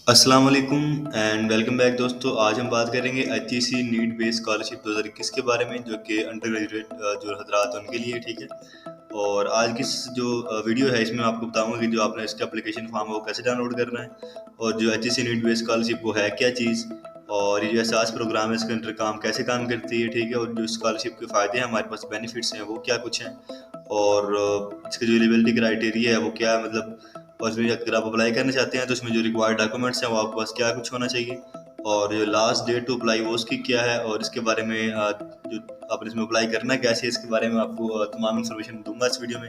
अस्सलाम वालेकुम and welcome back दोस्तों। आज हम बात करेंगे एचईसी नीट बेस्ड स्कॉलरशिप 2021 के बारे में, जो कि अंडर ग्रेजुएट जो हजरात हैं उनके लिए, ठीक है। और आज की जो वीडियो है इसमें मैं आपको बताऊंगा कि जो आपने इसका एप्लीकेशन फॉर्म है वो कैसे डाउनलोड करना है, और जो एचईसी नीट बेस्ड स्कॉलरशिप वो है क्या चीज़, और ये जो एहसास प्रोग्राम है इसके अंडर कैसे काम करती है, ठीक है। और जो स्कॉलरशिप के फ़ायदे हैं, हमारे पास बेनिफिट्स हैं, वो क्या कुछ हैं, और इसके जो एलिजिबिलिटी क्राइटेरिया है वो क्या है, मतलब और इसमें अगर आप अप्लाई करना चाहते हैं तो इसमें जो रिक्वायर्ड डॉक्यूमेंट्स हैं वो आपके पास क्या कुछ होना चाहिए, और जो लास्ट डेट टू अप्लाई वो उसकी क्या है, और इसके बारे में जो आपने इसमें अप्लाई करना है कैसे, इसके बारे में आपको तमाम इन्फॉर्मेशन दूंगा इस वीडियो में।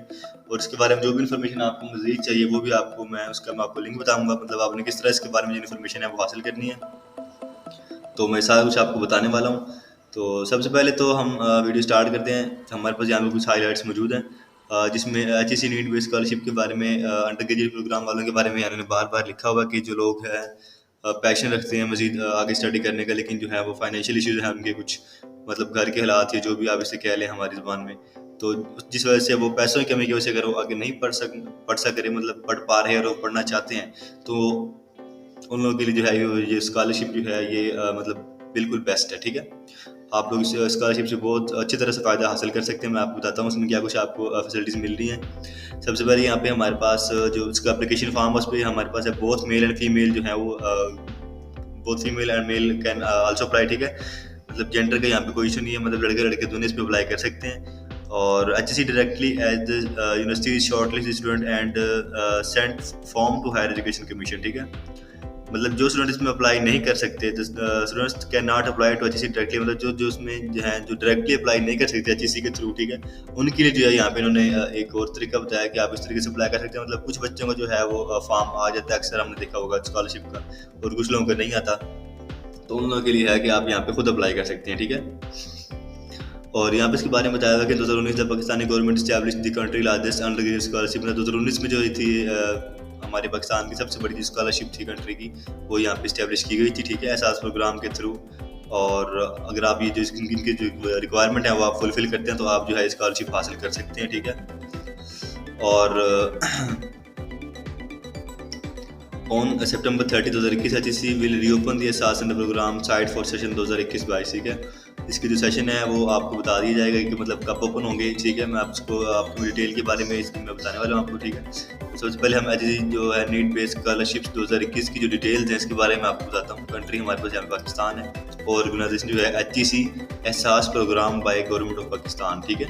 और इसके बारे में जो भी इन्फॉर्मेशन आपको मज़ीद चाहिए वो भी आपको मैं आपको लिंक बताऊंगा, मतलब आपने किस तरह इसके बारे में जो इन्फॉर्मेशन है वो हासिल करनी है, तो मैं सारा कुछ आपको बताने वाला हूँ। तो सबसे पहले तो हम वीडियो स्टार्ट करते हैं। हमारे पास यहाँ पे कुछ हाइलाइट्स मौजूद हैं, जिसमें एचईसी नीट बेस्ड स्कॉलरशिप के बारे में, अंडर ग्रेजुएट प्रोग्राम वालों के बारे में इन्होंने बार बार लिखा हुआ कि जो लोग हैं पैशन रखते हैं मज़ीद आगे स्टडी करने का, लेकिन जो है वो फाइनेंशियल इश्यूज हैं उनके, कुछ मतलब घर के हालात या जो भी आप इसे कह लें हमारी ज़ुबान में, तो जिस वजह से वो पैसों की कमी की वजह से अगर वो आगे नहीं पढ़ सक रहे, मतलब पढ़ पा रहे हैं और वो पढ़ना चाहते हैं, तो उन लोगों के लिए जो है ये स्कॉलरशिप जो है ये मतलब बिल्कुल बेस्ट है, ठीक है। आप लोग इस स्कॉलरशिप से बहुत अच्छी तरह से फ़ायदा हासिल कर सकते हैं। मैं आपको बताता हूँ इसमें क्या कुछ आपको फैसिलिटीज़ मिल रही हैं। सबसे पहले यहाँ पे हमारे पास जो इसका एप्लीकेशन फॉर्म है उस पर हमारे पास है बोथ मेल एंड फीमेल जो है वो both female and mail can also apply, ठीक है। मतलब जेंडर का यहाँ पे कोई इशू नहीं है, मतलब लड़के लड़के दोनों इस पर अप्लाई कर सकते हैं। और HSC directly as the university shortlist student and send form to higher education commission, ठीक है। मतलब जो स्टूडेंट इसमें अप्लाई नहीं कर सकते, students can not apply to HEC directly, मतलब जो जो उसमें जो है जो डायरेक्टली अप्लाई नहीं कर सकते एचईसी के थ्रू, ठीक है, उनके लिए जो है यहाँ पे इन्होंने एक और तरीका बताया कि आप इस तरीके से अप्लाई कर सकते हैं। मतलब कुछ बच्चों को जो है वो फॉर्म आ जाता है, अक्सर हमने देखा होगा स्कॉलरशिप का, और कुछ लोगों को नहीं आता, तो उन लोगों के लिए है कि आप यहाँ पे खुद अप्लाई कर सकते हैं, ठीक है। और यहाँ पे इसके बारे में बताया हुआ कि 2019 जब Pakistani government establish the country largest under graduate scholarship, 2019 में जो थी हमारे पाकिस्तान की सबसे बड़ी जो स्कॉलरशिप थी कंट्री की, वो यहाँ पे स्टैब्लिश की गई थी, ठीक है, एहसास प्रोग्राम के थ्रू। और अगर आप ये जो इनकी जो रिक्वायरमेंट है वो आप फुलफिल करते हैं तो आप जो है स्कॉलरशिप हासिल कर सकते हैं, ठीक है। और on September 30, 2021 HEC will reopen the Ehsaas under program site for session 2021-22, ठीक है। इसके जो सेशन है वो आपको बता दिया जाएगा कि मतलब कब ओपन होंगे, ठीक है। मैं आपको डिटेल के बारे में इसकी मैं बताने वाला हूँ आपको, ठीक है। सबसे पहले हम एचईसी जो है नीट बेस्ड स्कॉलरशिप्स 2021 की जो डिटेल्स हैं इसके बारे में आपको बताता हूँ। कंट्री हमारे पास यहाँ पे पाकिस्तान है, और ऑर्गेनाइजेशन जो है HEC Ehsaas program by government of Pakistan, ठीक है।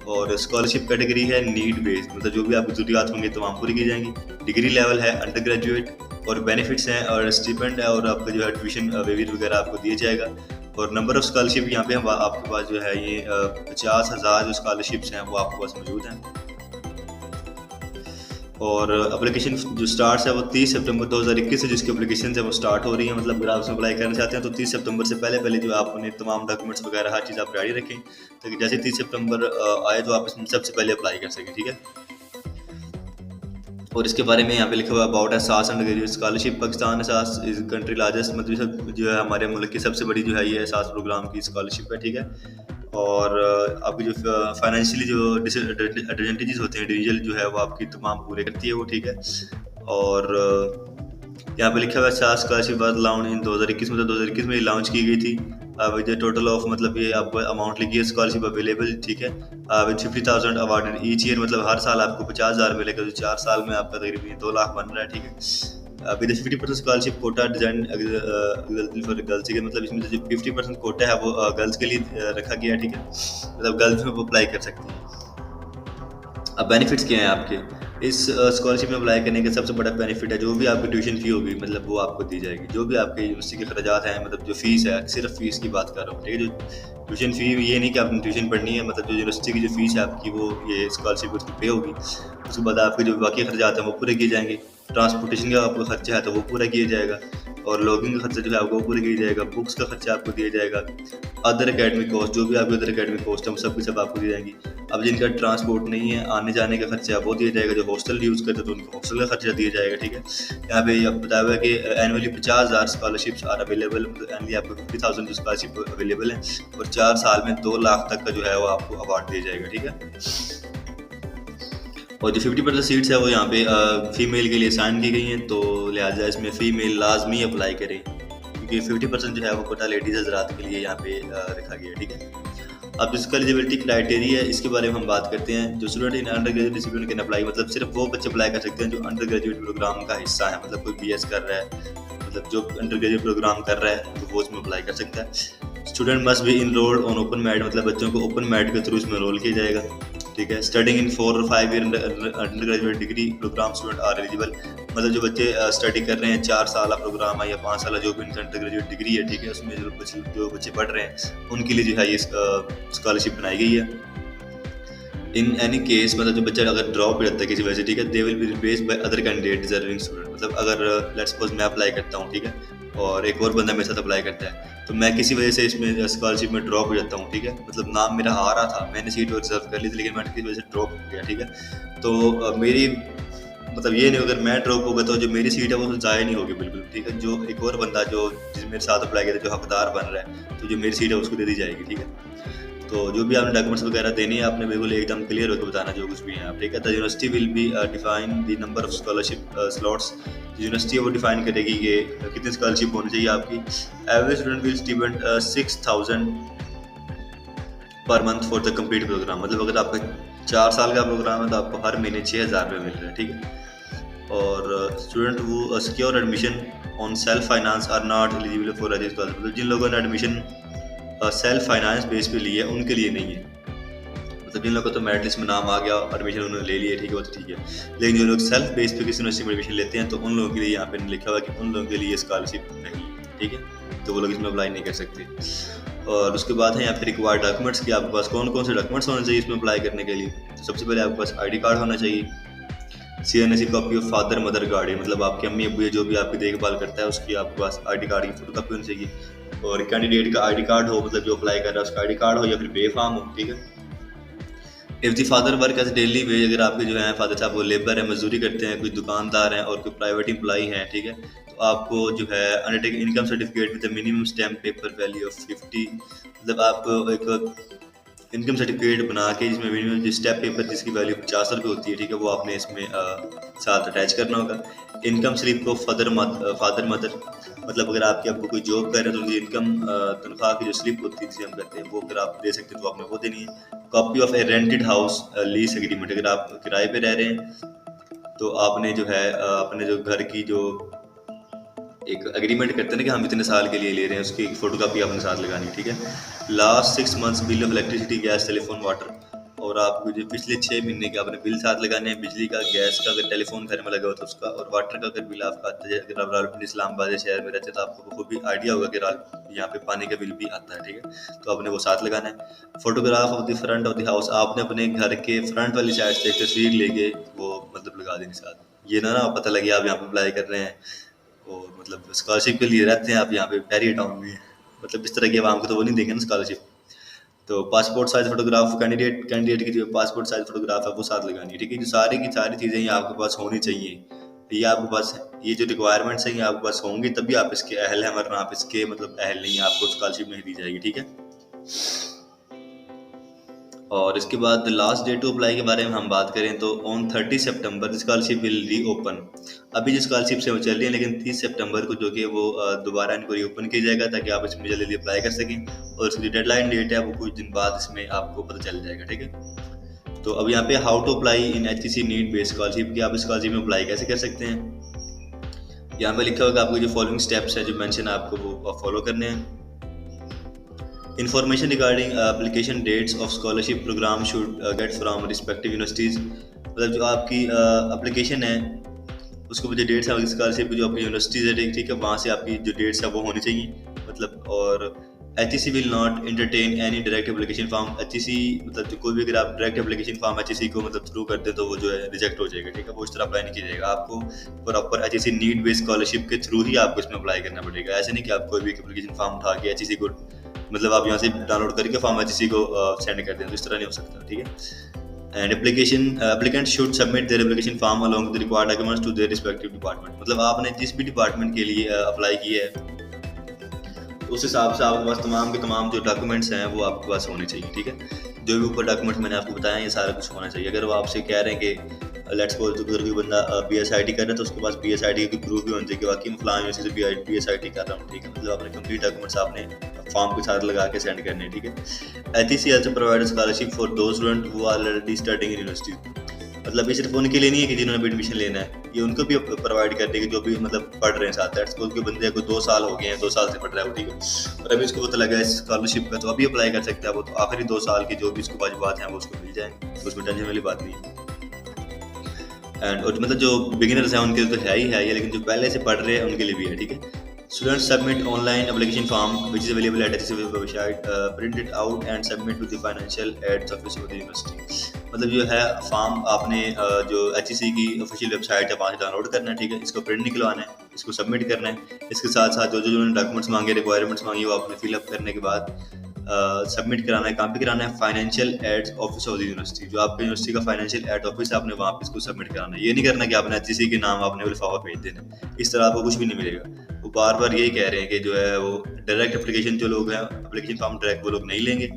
और स्कॉलरशिप कैटेगरी है नीड बेस्ड, मतलब जो भी आपकी जरूरियात होंगी तमाम पूरी की जाएंगी। डिग्री लेवल है अंडर ग्रेजुएट, और बेनिफिट्स हैं और स्टिपेंड है, और आपका जो है ट्यूशन वेवीज वगैरह आपको दिया जाएगा। और नंबर ऑफ स्कॉलरशिप यहाँ पे हम आपके पास जो है ये 50,000 जो स्कॉलरशिप्स हैं वो आपके पास मौजूद हैं। और एप्लीकेशन जो स्टार्ट है वो 30 सितंबर 2021 से जिसकी एप्लीकेशन है वो स्टार्ट हो रही है। मतलब अगर आप उसमें अप्लाई करना चाहते हैं तो 30 सितंबर से पहले पहले जो आपने तमाम डॉक्यूमेंट्स वगैरह हर चीज़ आप रेडी रखें, ताकि जैसे 30 सितंबर आए तो आप इसमें सबसे पहले अप्लाई कर सकें, ठीक है। और इसके बारे में यहाँ पे लिखा हुआ अबाउट एहसास अंडर ग्रेजुएट स्कॉलरशिप पाकिस्तान एहसास इज कंट्री लार्जेस्ट, मतलब जो है हमारे मुल्क की सबसे बड़ी जो है ये एहसास प्रोग्राम की स्कॉलरशिप है, ठीक है। और आपकी जो फाइनेंशियली जो एडवांटेजेस होते हैं इंडिविजुअल जो है वो आपकी तमाम पूरे करती है वो, ठीक है। और यहाँ पे लिखा हुआ है एहसास स्कॉलरशिप वाज लॉन्च इन 2021, मतलब 2021 में लॉन्च की गई थी विद टोटल ऑफ, मतलब ये आपको अमाउंट लिखी है स्कॉलरशिप अवेलेबल, ठीक है, विद 50,000 अवार्डेड ईच ईयर, मतलब हर साल आपको 50,000 मिलेगा, जो 4 साल में आपका तकरीबन 2 लाख बन रहा है, ठीक है। With 50% scholarship quota design for girls, ठीक है, मतलब इसमें जो 50% कोटा है वो गर्ल्स के लिए रखा गया है, ठीक है, मतलब गर्ल्स में वो अप्लाई कर सकती हैं। अब बेनिफिट्स क्या हैं आपके इस स्कॉलरशिप में अप्लाई करने का? सबसे बड़ा बेनिफिट है जो भी आपकी ट्यूशन फ़ी होगी मतलब वो आपको दी जाएगी। जो भी आपके यूनिवर्सिटी के खर्चात हैं, मतलब जो फ़ीस है, सिर्फ फ़ीस की बात कर रहा हूँ, ठीक है। जो ट्यूशन फ़ी ये नहीं कि आपने ट्यूशन पढ़नी है, मतलब जो यूनिवर्सिटी की जो फ़ीस है आपकी वो ये स्कॉलरशिप उसकी पे होगी। उसके बाद आपके जो बाकी खर्चात हैं वो पूरे किए जाएंगे। ट्रांसपोर्टेशन का आपका खर्चा है तो वो पूरा किया जाएगा, और लॉगिंग का खर्चा जो है आपको पूरा किया जाएगा। बुक्स का खर्चा आपको दिया जाएगा। अदर एकेडमिक कॉस्ट, जो भी आपके अदर एकेडमिक कॉस्ट है वो सब की सब आपको दी जाएंगी। अब जिनका ट्रांसपोर्ट नहीं है, आने जाने का खर्चा वो दिया जाएगा। जो हॉस्टल यूज़ करते हैं तो उनको हॉस्टल का खर्चा दिया जाएगा, ठीक है। यहाँ पे अब बताया हुआ है कि एनुअली 50,000 स्कॉलरशिप्स आर अवेलेबल, मतलब एनुअली आपको 50,000 जो स्कॉलरशिप अवेलेबल है, और 4 साल में 2 लाख तक का जो है वो आपको अवार्ड दिया जाएगा, ठीक है। और जो 50% सीट्स है वो यहाँ पे फीमेल के लिए साइन की गई हैं, तो लिहाजा इसमें फ़ीमेल लाजमी अप्लाई करें, क्योंकि 50% जो है वो कोटा लेडीज़ हज़रात के लिए यहाँ पे रखा गया है, ठीक है। अब जिसका एलिजिबिलिटी क्राइटेरिया है इसके बारे में हम बात करते हैं। जो student in under graduate discipline can apply, मतलब सिर्फ वो बच्चे अप्लाई कर सकते हैं जो अंडर ग्रेजुएट प्रोग्राम का हिस्सा है, मतलब कोई BS कर रहा है, मतलब जो अंडर ग्रेजुएट प्रोग्राम कर रहा है तो वो उसमें अप्लाई कर सकता है। Student must be enrolled on open merit, मतलब बच्चों को ओपन मेरिट के थ्रू इसमें रोल किया जाएगा, ठीक है। स्टडिंग इन 4 और 5 year undergraduate degree program student are eligible, मतलब जो बच्चे स्टडी कर रहे हैं 4 साल प्रोग्राम है या 5 साल जो भी इनका अंडर ग्रेजुएट डिग्री है, ठीक है, उसमें जो बच्चे पढ़ रहे हैं उनके लिए जो है ये स्कॉलरशिप बनाई गई है। इन एनी केस, मतलब जो बच्चा अगर ड्रॉप रहता है किसी वजह से, ठीक है, they will be replaced by other candidate deserving student, मतलब अगर लेट्स सपोज मैं अप्लाई करता हूँ, ठीक है, और एक और बंदा मेरे साथ अप्लाई करता है, तो मैं किसी वजह से इसमें स्कॉलरशिप में ड्रॉप हो जाता हूँ, ठीक है, मतलब नाम मेरा आ रहा था, मैंने सीट रिजर्व कर ली थी, लेकिन मैं किसी वजह से ड्रॉप हो गया, ठीक है, तो मेरी मतलब ये नहीं, अगर मैं ड्रॉप होगा तो जो मेरी सीट है वो ज़ाया नहीं होगी बिल्कुल, ठीक है। जो एक और बंदा जो जिस मेरे साथ अप्लाई किया था जो हकदार बन रहा है, तो जो मेरी सीट है उसको दे दी जाएगी, ठीक है। तो जो भी आपने डॉक्यूमेंट्स वगैरह देनी है आपने बिल्कुल एकदम क्लियर होकर बताना जो कुछ भी है आप, ठीक है। The university will be define the number of scholarship slots, university वो डिफाइन करेगी कि कितनी स्कॉलरशिप होनी चाहिए आपकी। Average student will stipend 6000 per month for the complete program, मतलब अगर आपका 4 साल का प्रोग्राम है तो आपको हर महीने 6000 रुपये मिल रहे हैं, ठीक है। और स्टूडेंट वो secure admission on self finance are not eligible for register scholarship, मतलब जिन लोगों ने एडमिशन सेल्फ फाइनेंस बेस पे ली है उनके लिए नहीं है, मतलब जिन लोगों को तो मेरिट लिस्ट में नाम आ गया एडमिशन उन्होंने ले लिया, ठीक है, वो तो ठीक है, लेकिन जो लोग सेल्फ बेस पे किसी यूनिवर्सिटी में एडमिशन लेते हैं तो उन लोगों के लिए यहाँ पे लिखा हुआ कि उन लोगों के लिए स्कॉलरशिप नहीं है, ठीक है, तो वो लोग इसमें अप्लाई नहीं कर सकते। और उसके बाद है यहाँ पे रिक्वायर्ड डॉक्यूमेंट्स कि आपके पास कौन कौन से डॉक्यूमेंट्स होने चाहिए इसमें अप्लाई करने के लिए। तो सबसे पहले आपके पास ID कार्ड होना चाहिए, CNSE copy of father mother guardian, मतलब आपके अम्मी अब्बू जो भी आपकी देखभाल करता है उसकी आपके पास ID कार्ड की फोटो कॉपी होनी चाहिए। और कैंडिडेट का ID कार्ड हो, मतलब जो अप्लाई कर रहा है उसका ID कार्ड हो या फिर पे फॉर्म हो, ठीक है। If the father work as daily wage, अगर आपके जो है फादर साहब वो लेबर है, मजदूरी करते हैं, कोई दुकानदार हैं और कोई प्राइवेट एम्प्लॉई हैं, ठीक है, तो आपको जो है undertake income certificate with minimum stamp paper value of 50, मतलब आप एक इनकम सर्टिफिकेट बना के जिसमें मिनिमम जो स्टेप पेपर जिसकी वैल्यू 50 रुपये होती है, ठीक है, वो आपने इसमें साथ अटैच करना होगा। इनकम स्लिप को फादर मदर, मतलब अगर आपके आपको कोई जॉब कर रहे हैं तो उनकी इनकम तनख्वाह की जो स्लिप होती है जिसे हम कहते हैं वो अगर आप दे सकते हैं तो आपने वो देनी है। Copy of A rented house lease agreement, अगर आप किराए पे रह रहे हैं तो आपने जो है अपने जो घर की जो एक एग्रीमेंट करते हैं ना कि हम इतने साल के लिए ले रहे हैं, उसकी एक फोटो कापी आपने साथ लगानी है, ठीक है। Last 6 months bill of electricity gas telephone water, और आपको जो पिछले 6 महीने के आपने बिल साथ लगाने हैं, बिजली का, गैस का, अगर टेलीफोन घर में लगा हो तो उसका, और वाटर का अगर बिल आपका आता है, अगर आप रावलपिंडी इस्लामाबाद शहर में रहते हैं तो आपको वो भी आइडिया होगा कि यहाँ पे पानी का बिल भी आता है, ठीक है, तो आपने वो साथ लगाना है। Photograph of the front of the house, आपने अपने घर के फ्रंट वाली साइड से एक तस्वीर लेके वो मतलब लगा देनी साथ, ये ना पता लगे आप यहाँ पे अप्लाई कर रहे हैं और मतलब स्कॉलरशिप के लिए रहते हैं आप यहाँ पे पैरी टाउन में, मतलब इस तरह की आवाम को तो वो नहीं देंगे ना स्कॉलरशिप। तो पासपोर्ट साइज फोटोग्राफ कैंडिडेट की जो पासपोर्ट साइज फोटोग्राफ है वो साथ लगानी है, ठीक है। जो सारी की सारी चीज़ें ये आपके पास होनी चाहिए, ये आपके पास ये जो रिक्वायरमेंट्स हैं ये आपके पास होंगी तभी आप इसके अहल हैं, वरना आप इसके मतलब अहल नहीं है, आपको स्कॉलरशिप नहीं दी जाएगी, ठीक है। और इसके बाद लास्ट डेट टू अप्लाई के बारे में हम बात करें तो ऑन 30 सितंबर स्कॉलरशिप विल री ओपन, अभी जो स्कॉलरशिप से वो चल रही है लेकिन 30 सितंबर को जो कि वो दोबारा इनको री ओपन किया जाएगा ताकि आप इसमें जल्दी अप्लाई कर सकें, और इसकी जो डेडलाइन डेट है वो कुछ दिन बाद इसमें आपको पता चल जाएगा, ठीक है। तो अब यहाँ पे how to apply in HEC need based scholarship की, आप स्कॉलरशिप में अप्लाई कैसे कर सकते हैं। यहाँ पे लिखा होगा आपको जो फॉलोइंग स्टेप्स है जो मेंशन है आपको वो फॉलो करने हैं। Information regarding application dates of scholarship program should get from respective universities, मतलब जो आपकी एप्लीकेशन है उसको जो डेट्स है स्कॉलरशिप की जो आपकी यूनिवर्सिटीज़ है, ठीक है, वहाँ से आपकी जो डेट्स है वो होनी चाहिए, मतलब। और HEC will not entertain any direct application form, HEC मतलब जो कोई भी अगर आप डायरेक्ट एप्लीकेशन फॉर्म HEC को मतलब थ्रू करते तो वो जो है रिजेक्ट हो जाएगा, ठीक है, वो इस तरह अप्लाई नहीं किया जाएगा, आपको proper HEC need based scholarship के थ्रू ही आपको इसमें अप्लाई करना पड़ेगा। ऐसे नहीं कि आप कोई भी एप्लीकेशन फॉर्म उठा के HEC को मतलब आप यहाँ से डाउनलोड करके फॉर्म HEC को सेंड कर दें, तो इस तरह नहीं हो सकता, ठीक है। And applicant should submit their application form along with required documents to their respective department, मतलब आपने जिस भी डिपार्टमेंट के लिए अप्लाई किया है उस हिसाब से आपके पास तमाम के तमाम जो डॉक्यूमेंट्स हैं वो आपके पास होने चाहिए, ठीक है। जो भी ऊपर डॉक्यूमेंट्स मैंने आपको बताया ये सारा कुछ होना चाहिए। अगर वो आपसे कह रहे हैं कि लेट्स सपोज अगर कोई बंदा BSIT कर रहा है तो उसके पास BSIT की प्रूफ भी होनी चाहिए कि वाकई मैं फलां यूनिवर्सिटी से BSIT कर रहा हूँ, ठीक है। मतलब अपने कंप्लीट डॉक्यूमेंट्स आपने फॉर्म के साथ लगा के सेंड करने हैं, ठीक है। HEC also provides scholarship for those students who are already studying in university। मतलब ये सिर्फ उनके लिए नहीं है कि जिन्होंने एडमिशन लेना है, ये उनको भी प्रोवाइड कर देगी जो भी मतलब पढ़ रहे हैं साथ। दैट्स कोई बंदे को 2 साल हो गए हैं, 2 साल से पढ़ रहा है वो, ठीक है, और अभी उसको पता लगा है स्कॉलरशिप का, तो अभी अप्लाई कर सकता है वो। तो आखिरी 2 साल की जो भी उसको वाजिबात हैं वो उसको मिल जाएंगे, तो उसमें टेंशन वाली बात नहीं है। एंड और मतलब जो बिगिनर्स हैं उनके लिए तो है ही है ये, लेकिन जो पहले से पढ़ रहे हैं उनके लिए भी है, ठीक है। Students submit online application form which is available at HEC website, print it out and submit to the financial aids office of the university। मतलब जो है फॉर्म आपने जो HEC की ऑफिशियल वेबसाइट है वहाँ से डाउनलोड करना है, ठीक है। इसको प्रिंट निकलवाना है, इसको सबमिट करना है। इसके साथ साथ जो जो उन्होंने डॉक्यूमेंट्स मांगे, रिक्वायरमेंट्स मांगी, वो आपने फिलअप करने के बाद सबमिट कराना है। कहाँ पे कराना है? Financial aids office of the university. जो आपके यूनिवर्सिटी का फाइनेंशियल एड ऑफिस है, आपने वहाँ पे इसको सबमिट कराना है। ये नहीं करना कि आपने HEC के नाम आपने लिफाफा भेज देना, इस तरह आपको कुछ भी नहीं मिलेगा। वो बार बार यही कह रहे हैं कि जो है वो डायरेक्ट एप्लीकेशन, जो लोग हैं एप्लीकेशन फॉर्म डायरेक्ट वो लोग नहीं लेंगे,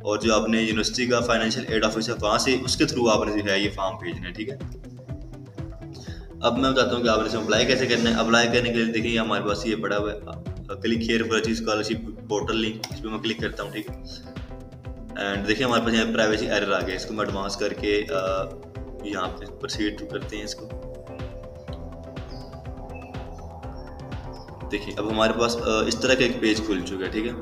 और जो आपने यूनिवर्सिटी का फाइनेंशियल एड ऑफिस है वहाँ से उसके थ्रू आपने जो है ये फॉर्म भेजना है, ठीक है। अब मैं बताता हूँ कि आपने इसमें अप्लाई कैसे करना है। अप्लाई करने के लिए देखिए हमारे पास ये पड़ा हुआ है, click here for achieve scholarship portal link, इस पर मैं क्लिक करता हूँ, ठीक है। एंड देखिए हमारे पास यहाँ प्राइवेसी एरर आ गया, इसको मैं एडवांस करके यहाँ पे प्रोसीड करते हैं इसको। देखिए अब हमारे पास इस तरह का एक पेज खुल चुका है, ठीक है।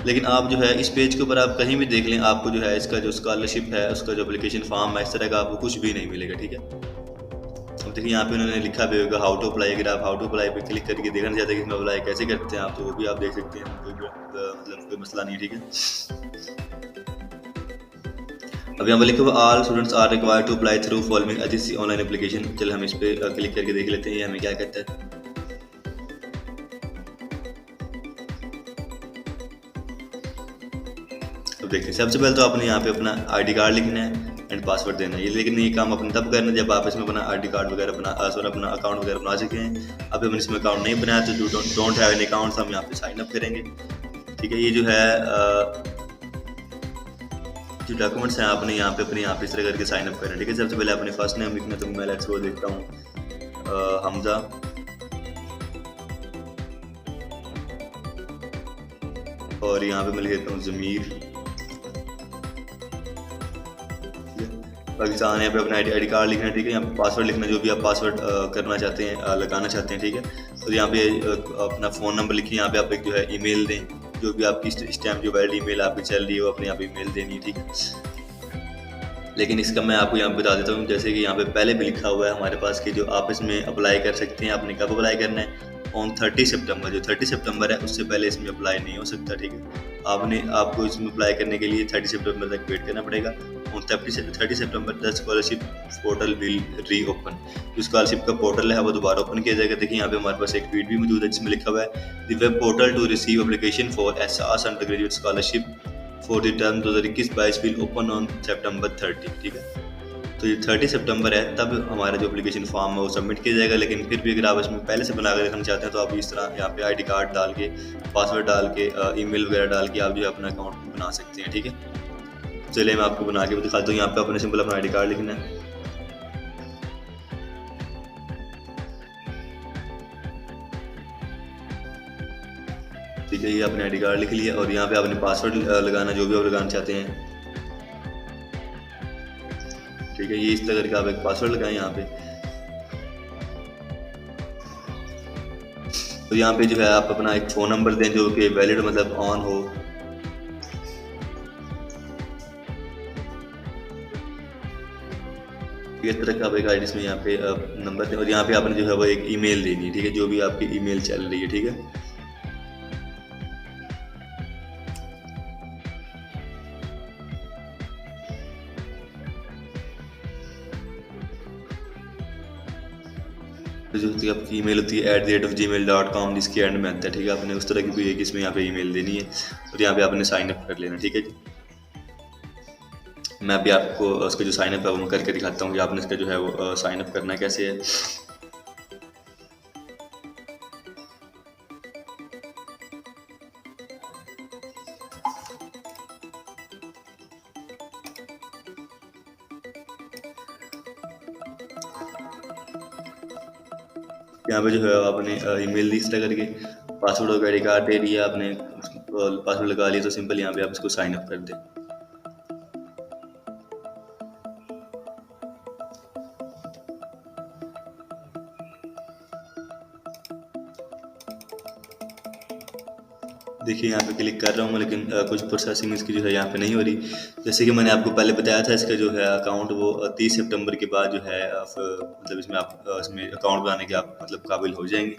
लेकिन आप जो है इस पेज के ऊपर आप कहीं भी देख लें, आपको जो है इसका जो स्कॉलरशिप है उसका जो एप्लीकेशन फॉर्म है इस तरह का आपको कुछ भी नहीं मिलेगा, ठीक है। अब देखिए यहाँ पे उन्होंने लिखा भी होगा हाउ टू अप्लाई। अगर आप हाउ टू अप्लाई पे क्लिक करके देखना चाहते हैं कि इसमें अप्लाई कैसे करते हैं आप, तो वो भी आप देख सकते हैं, मतलब कोई मसला नहीं है, ठीक है। अब यहाँ पर लिखा हुआ all students are required to apply through following HEC online application. चल हम इस पे क्लिक करके देख लेते हैं ये हमें क्या कहता है। अब देखिए सबसे पहले तो आपने यहाँ पे अपना ID कार्ड लिखना है एंड पासवर्ड देना है। ये लेकिन ये काम अपने तब करना जब आप इसमें अपना ID कार्ड वगैरह अपना अकाउंट वगैरह बना चुके हैं। अब हमने इसमें अकाउंट नहीं बनाया तो जो डोंट हैव एनी अकाउंट हम यहाँ पे साइन अप करेंगे, ठीक है। ये जो है जो डॉक्यूमेंट्स हैं आपने यहाँ पे इस तरह करके साइन अप करना है, ठीक है। सबसे पहले अपने फर्स्ट नेम लिखना, तो मैं लेट्स वो देखता हूँ हमजा, और यहाँ पे मैं लिख देता हूँ ज़मीर, पाकिस्तान। यहाँ पे अपना ID कार्ड लिखना है, ठीक है। यहाँ पे पासवर्ड लिखना, जो भी आप पासवर्ड करना चाहते हैं लगाना चाहते हैं, ठीक है। तो यहाँ पे अपना फ़ोन नंबर लिखिए, यहाँ पे आप एक जो है ईमेल दें, जो भी आपकी इस टाइम जो वैलिड ईमेल आपकी चल रही है वो अपने यहाँ पे ईमेल देनी है, ठीक है। लेकिन इसका मैं आपको यहाँ पे बता देता हूँ, जैसे कि यहाँ पे पहले भी लिखा हुआ है हमारे पास कि जो आप इसमें अप्लाई कर सकते हैं। आपने कब अप्लाई करना है? ऑन 30 सितंबर। जो 30 सितंबर है उससे पहले इसमें अप्लाई नहीं हो सकता, ठीक है। आपको इसमें अप्लाई करने के लिए 30 सितंबर तक वेट करना पड़ेगा। On 30 September the scholarship portal will री ओपन। जो स्कॉलरशिप का पोर्टल है वो दोबारा ओपन किया जाएगा। देखिए यहाँ पे हमारे पास एक ट्वीट भी मौजूद है जिसमें लिखा हुआ है the web portal to receive application for SRS undergraduate scholarship for the term 2021-22 will open on September 30, ठीक है। तो ये 30 सितंबर है तब हमारा जो एप्लीकेशन फॉर्म है वो सबमिट किया जाएगा। लेकिन फिर भी अगर आप इसमें पहले से बना कर रखना चाहते हैं तो आप इस तरह यहाँ पे ID कार्ड डाल के, पासवर्ड डाल के, ईमेल वगैरह डाल के आप जो है अपना अकाउंट बना सकते हैं, ठीक है। चलिए मैं आपको बना के भी दिखाता हूँ। यहाँ पे अपने सिंपल अपना ID कार्ड लिखना है, ठीक है। ये आपने ID कार्ड लिख लिया और यहाँ पे आपने पासवर्ड लगाना, जो भी आप लगाना चाहते हैं, ठीक है। ये इस तरह करके आप एक पासवर्ड लगाएं यहाँ पे। तो यहाँ पे जो है आप अपना एक फ़ोन नंबर दें जो कि वैलिड मतलब ऑन हो। इस तरह का आप एक ID में यहाँ पे नंबर दें और यहाँ पे आपने जो है वो एक ईमेल देनी है, ठीक है, जो भी आपकी ईमेल चल रही है, ठीक है। जो होती है आपकी ईमेल होती है @gmail.com, जिसके एंड में आता है, ठीक है। आपने उस तरह की कोई एक इसमें यहाँ पे ईमेल देनी है और यहाँ पे आपने साइन अप कर लेना, ठीक है जी। मैं अभी आपको उसका जो साइन अप है वो मैं करके दिखाता हूँ कि आपने इसका जो है वो साइन अप करना कैसे है। यहाँ पे जो है आपने ईमेल दी इस तरह करके, पासवर्ड और क्रेडिट कार्ड दे दिया आपने, पासवर्ड लगा लिया, तो सिंपल यहाँ पे आप इसको साइन अप कर दें। देखिए यहाँ पे क्लिक कर रहा हूँ मैं, लेकिन कुछ प्रोसेसिंग इसकी जो है यहाँ पे नहीं हो रही। जैसे कि मैंने आपको पहले बताया था, इसका जो है अकाउंट वो 30 सितंबर के बाद जो है आप मतलब इसमें आप इसमें अकाउंट बनाने के आप मतलब काबिल हो जाएंगे।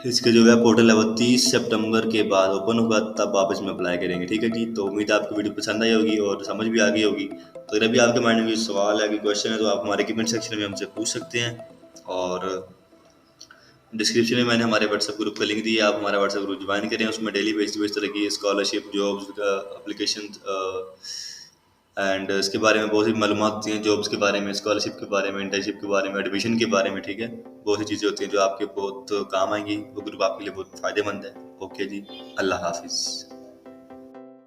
इसका जो है पोर्टल है वो 30 सितंबर के बाद ओपन होगा, तब आप इसमें अप्लाई करेंगे। ठीक है जी, तो उम्मीद है आपको वीडियो पसंद आई होगी और समझ भी आ गई होगी। तो अगर भी आपके माइंड में कोई सवाल है, कोई क्वेश्चन है, तो आप हमारे कमेंट सेक्शन में हमसे पूछ सकते हैं। और डिस्क्रिप्शन में मैंने हमारे व्हाट्सएप ग्रुप का लिंक दिया है, आप हमारा व्हाट्सएप ग्रुप ज्वाइन करें। उसमें डेली बेसिस पे इस तरह की स्कॉलरशिप, जॉब्स एप्लीकेशन एंड इसके बारे में बहुत सी मालूमात होती हैं, जॉब्स के बारे में, स्कॉलरशिप के बारे में, इंटर्नशिप के बारे में, एडमिशन के बारे में। ठीक है, बहुत सी चीज़ें होती हैं जो आपके बहुत काम आएंगी। वो ग्रुप आपके लिए बहुत फ़ायदेमंद है। ओके जी, अल्लाह हाफिज़।